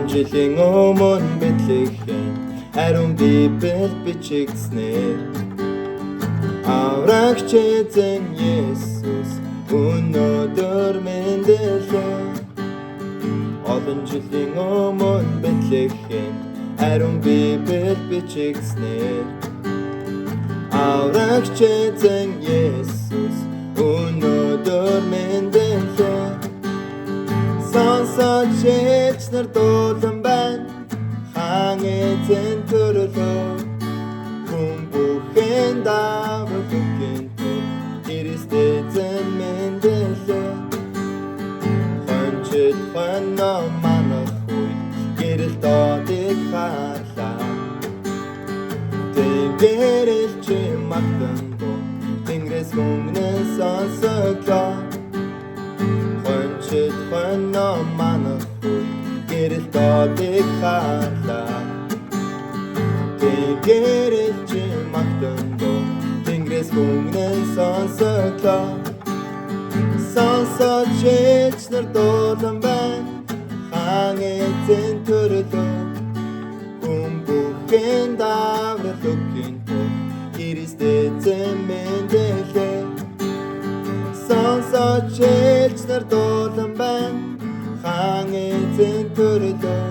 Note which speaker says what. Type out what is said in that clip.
Speaker 1: жилийн өмнө Бэтлехэм ариун Библи бичигдснээр аврагч эзэн Есүс өнөөдөр мэндэлээ. Олон жилийн өмнө Бэтлехэм ариун Библи бичигдснээр аврагч эзэн Есүс өнөөдөр мэндэлээ. Сонсож хэлснэр дуулан байна хаан эзэн төрлөө. Хүн бүхэн давхрын тул Христ эзэн мэндэлээ. Хончид хонно манах үед гэрэл доодыг харлаа. Тэнгэрэл чи магтан дуу Тэнгэрээс мөнгнэн сонсоглоо. Хончид хонно манах үед гэрэл доодыг харлаа. Тэнгэрэл чи магтан дуу Тэнгэрээс мөнгнэн сонсоглоо. Сонсож хэлснэр дуулан байна хаан эзэн төрлөө. Хүн бүхэн давхрын тул Христ эзэн мэндэлээ. Сонсож хэлснэр дуулан байна хаан эзэн төрлөө.